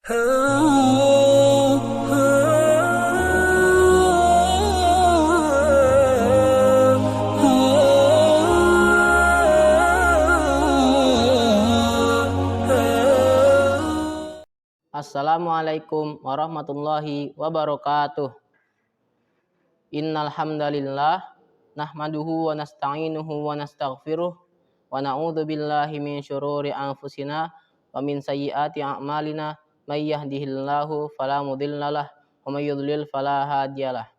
Assalamualaikum warahmatullahi wabarakatuh. Innal hamdalillah nahmaduhu wa nasta'inuhu wa nastaghfiruh wa na'udzu billahi min syururi anfusina wa min sayyiati a'malina may yahdihillahu fala mudhillalah wa may yudlil fala hadiyalah.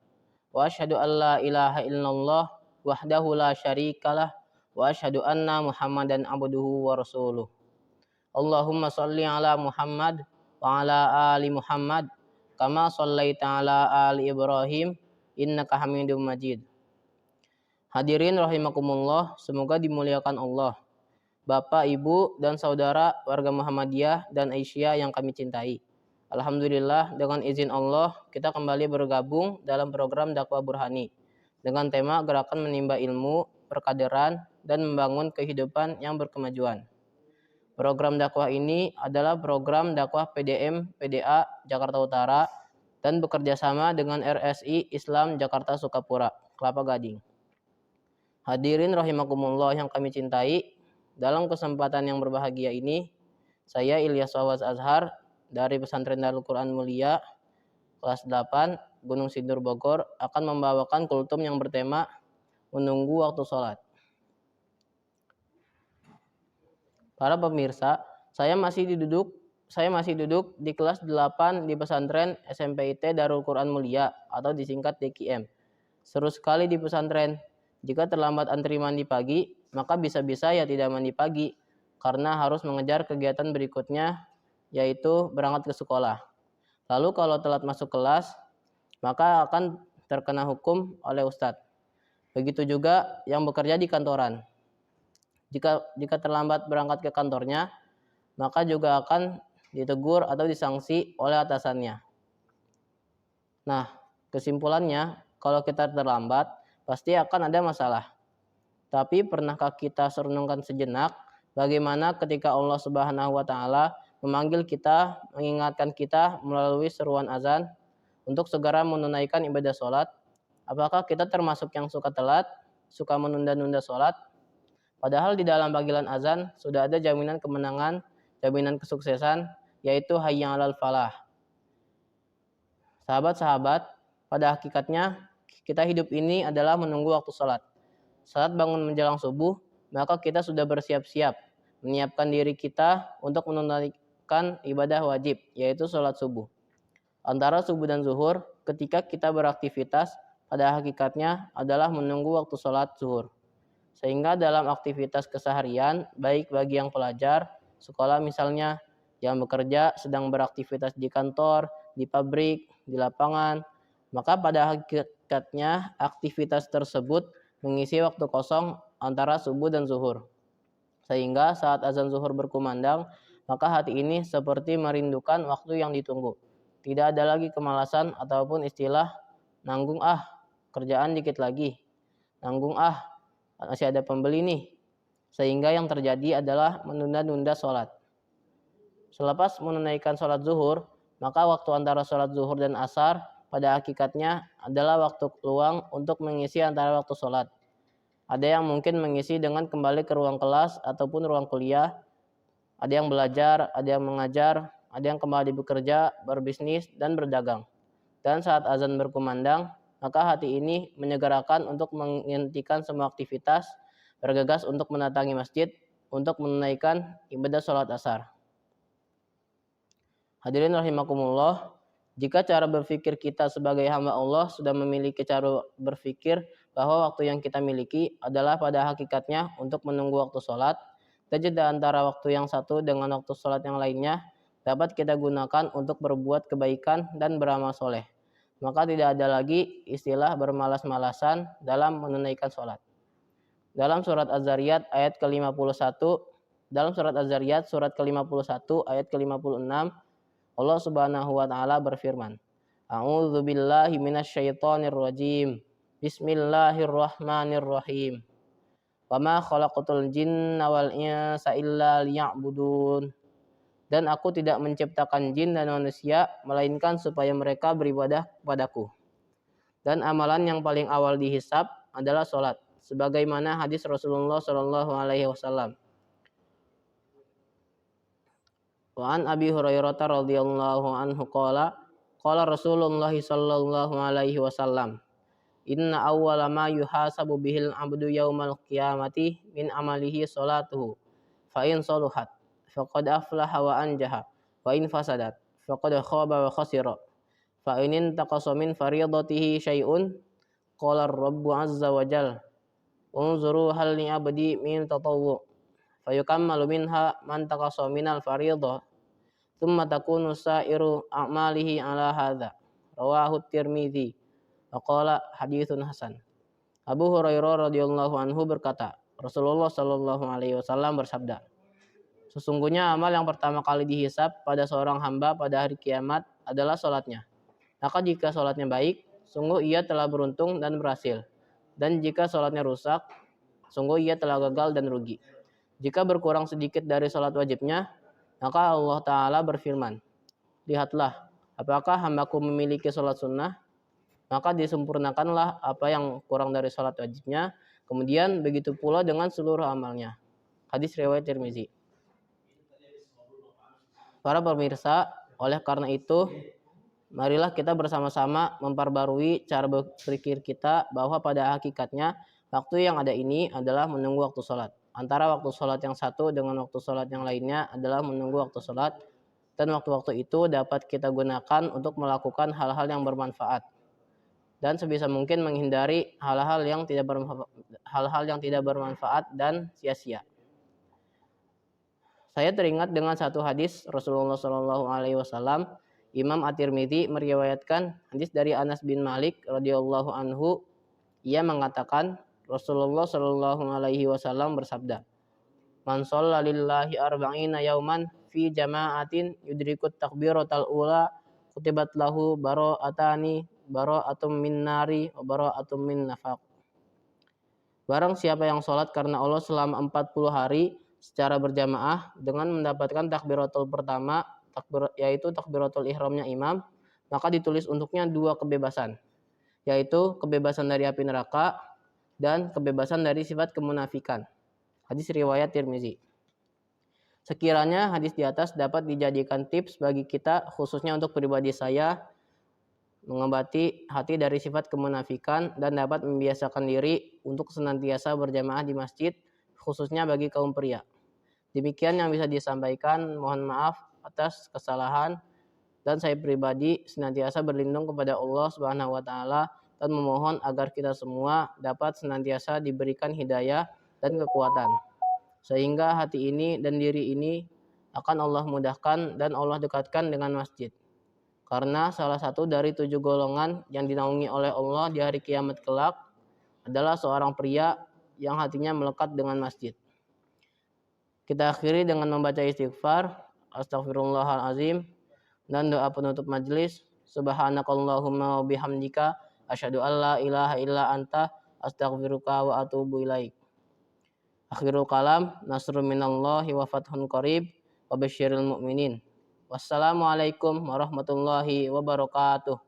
Wa asyhadu an la ilaha illallah wahdahu la syarikalah wa asyhadu anna Muhammadan abduhu wa rasuluh. Allahumma shalli ala Muhammad wa ala ali Muhammad kama shallaita ala ali Ibrahim innaka Hamidum Majid. Hadirin rahimakumullah, semoga dimuliakan Allah. Bapak, Ibu, dan saudara warga Muhammadiyah dan Aisyah yang kami cintai. Alhamdulillah, dengan izin Allah, kita kembali bergabung dalam program dakwah burhani dengan tema gerakan menimba ilmu, perkaderan, dan membangun kehidupan yang berkemajuan. Program dakwah ini adalah program dakwah PDM PDA Jakarta Utara dan bekerja sama dengan RSI Islam Jakarta Sukapura, Kelapa Gading. Hadirin rahimakumullah yang kami cintai, dalam kesempatan yang berbahagia ini, saya Ilyas Fawaz Azhar dari Pesantren Darul Quran Mulia kelas 8 Gunung Sindur Bogor akan membawakan kultum yang bertema menunggu waktu sholat. Para pemirsa, saya masih duduk di kelas 8 di pesantren SMPIT Darul Quran Mulia atau disingkat DQM. Seru sekali di pesantren. Jika terlambat antri mandi pagi, maka bisa-bisa ya tidak mandi pagi karena harus mengejar kegiatan berikutnya, yaitu berangkat ke sekolah. Lalu kalau telat masuk kelas, maka akan terkena hukum oleh ustadz. Begitu juga yang bekerja di kantoran. Jika terlambat berangkat ke kantornya, maka juga akan ditegur atau disanksi oleh atasannya. Nah, kesimpulannya, kalau kita terlambat, pasti akan ada masalah. Tapi pernahkah kita renungkan sejenak bagaimana ketika Allah Subhanahu wa taala memanggil kita, mengingatkan kita melalui seruan azan untuk segera menunaikan ibadah sholat? Apakah kita termasuk yang suka telat, suka menunda-nunda sholat? Padahal di dalam panggilan azan sudah ada jaminan kemenangan, jaminan kesuksesan, yaitu hayya 'alal falah. Sahabat-sahabat, pada hakikatnya kita hidup ini adalah menunggu waktu sholat. Saat bangun menjelang subuh, maka kita sudah bersiap-siap, menyiapkan diri kita untuk menunaikan ibadah wajib, yaitu sholat subuh. Antara subuh dan zuhur, ketika kita beraktivitas, pada hakikatnya adalah menunggu waktu sholat zuhur. Sehingga dalam aktivitas keseharian, baik bagi yang pelajar, sekolah misalnya, yang bekerja, sedang beraktivitas di kantor, di pabrik, di lapangan, maka pada hakikatnya aktivitas tersebut mengisi waktu kosong antara subuh dan zuhur. Sehingga saat azan zuhur berkumandang, maka hati ini seperti merindukan waktu yang ditunggu. Tidak ada lagi kemalasan ataupun istilah nanggung kerjaan dikit lagi. Nanggung masih ada pembeli nih. Sehingga yang terjadi adalah menunda-nunda sholat. Selepas menunaikan sholat zuhur, maka waktu antara sholat zuhur dan asar pada hakikatnya adalah waktu luang untuk mengisi antara waktu sholat. Ada yang mungkin mengisi dengan kembali ke ruang kelas ataupun ruang kuliah. Ada yang belajar, ada yang mengajar, ada yang kembali bekerja, berbisnis, dan berdagang. Dan saat azan berkumandang, maka hati ini menyegerakan untuk menghentikan semua aktivitas, bergegas untuk mendatangi masjid untuk menunaikan ibadah sholat asar. Hadirin rahimakumullah, jika cara berpikir kita sebagai hamba Allah sudah memiliki cara berpikir bahwa waktu yang kita miliki adalah pada hakikatnya untuk menunggu waktu sholat, jeda antara waktu yang satu dengan waktu sholat yang lainnya dapat kita gunakan untuk berbuat kebaikan dan beramal soleh. Maka tidak ada lagi istilah bermalas-malasan dalam menunaikan sholat. Dalam surat Az-Zariyat ayat ke-51, dalam surat Az-Zariyat surat ke-51 ayat ke-56, Allah Subhanahu wa taala berfirman, A'udzu billahi minasyaitonir rajim. Bismillahirrahmanirrahim. Wa ma khalaqatul jinna wal insa illa liya'budun. Dan aku tidak menciptakan jin dan manusia, melainkan supaya mereka beribadah kepadaku. Dan amalan yang paling awal dihisab adalah sholat, sebagaimana hadis Rasulullah Shallallahu Alaihi Wasallam. Wa an Abi Hurairah radhiyallahu anhu qala Rasulullah sallallahu alaihi wasallam, inna awwala ma yuhasabu bihil abdu yaumal qiyamati min amalihi salatuhu, fa in saluhat faqad aflaha wa anjaha, wa in fasadat faqad khaba wa khasira. Fa in intaqasa min faridatihi syai'un qala ar-rabbu azza wa jalla unzuru hal li abdi min tatawwu fayukammalu minha man taqasa minal faridah thumma takunu sa'iru a'malihi ala hadza. Rawahu Tirmidzi wa qala haditsun hasan. Abu Hurairah radhiyallahu anhu berkata, Rasulullah shallallahu alaihi wasallam bersabda, sesungguhnya amal yang pertama kali dihisab pada seorang hamba pada hari kiamat adalah sholatnya. Maka jika sholatnya baik, sungguh ia telah beruntung dan berhasil. Dan jika sholatnya rusak, sungguh ia telah gagal dan rugi. Jika berkurang sedikit dari sholat wajibnya, maka Allah Ta'ala berfirman, lihatlah, apakah hambaku memiliki sholat sunnah? Maka disempurnakanlah apa yang kurang dari sholat wajibnya. Kemudian begitu pula dengan seluruh amalnya. Hadis riwayat Tirmizi. Para pemirsa, oleh karena itu, marilah kita bersama-sama memperbarui cara berpikir kita bahwa pada hakikatnya waktu yang ada ini adalah menunggu waktu sholat. Antara waktu sholat yang satu dengan waktu sholat yang lainnya adalah menunggu waktu sholat, dan waktu-waktu itu dapat kita gunakan untuk melakukan hal-hal yang bermanfaat dan sebisa mungkin menghindari hal-hal yang tidak bermanfaat dan sia-sia. Saya teringat dengan satu hadis Rasulullah Shallallahu Alaihi Wasallam. Imam At-Tirmidzi meriwayatkan hadis dari Anas bin Malik radhiyallahu anhu. Ia mengatakan Rasulullah Shallallahu Alaihi Wasallam bersabda, man shalla lillahi arba'ina yauman fi jama'atin yudrikut takbiratal ula kutibat lahu bara'atum min nari wa bara'atum min nafaq. Barang siapa yang sholat karena Allah selama 40 hari secara berjamaah dengan mendapatkan takbiratul pertama, yaitu takbiratul ihramnya imam, maka ditulis untuknya 2 kebebasan, yaitu kebebasan dari api neraka dan kebebasan dari sifat kemunafikan. Hadis riwayat Tirmizi. Sekiranya hadis di atas dapat dijadikan tips bagi kita, khususnya untuk pribadi saya, mengobati hati dari sifat kemunafikan dan dapat membiasakan diri untuk senantiasa berjamaah di masjid, khususnya bagi kaum pria. Demikian yang bisa disampaikan, mohon maaf atas kesalahan, dan saya pribadi senantiasa berlindung kepada Allah Subhanahu wa taala dan memohon agar kita semua dapat senantiasa diberikan hidayah dan kekuatan, sehingga hati ini dan diri ini akan Allah mudahkan dan Allah dekatkan dengan masjid. Karena salah satu dari 7 golongan yang dinaungi oleh Allah di hari kiamat kelak adalah seorang pria yang hatinya melekat dengan masjid. Kita akhiri dengan membaca istighfar, astaghfirullahalazim, dan doa penutup majelis. Subhanakallahumma wa bihamdika asyhadu an la ilaha illa anta astaghfiruka wa atubu ilaik. Akhirul kalam, nasrun minallahi wa fathun qarib wa basyiril mu'minin. Wassalamualaikum warahmatullahi wabarakatuh.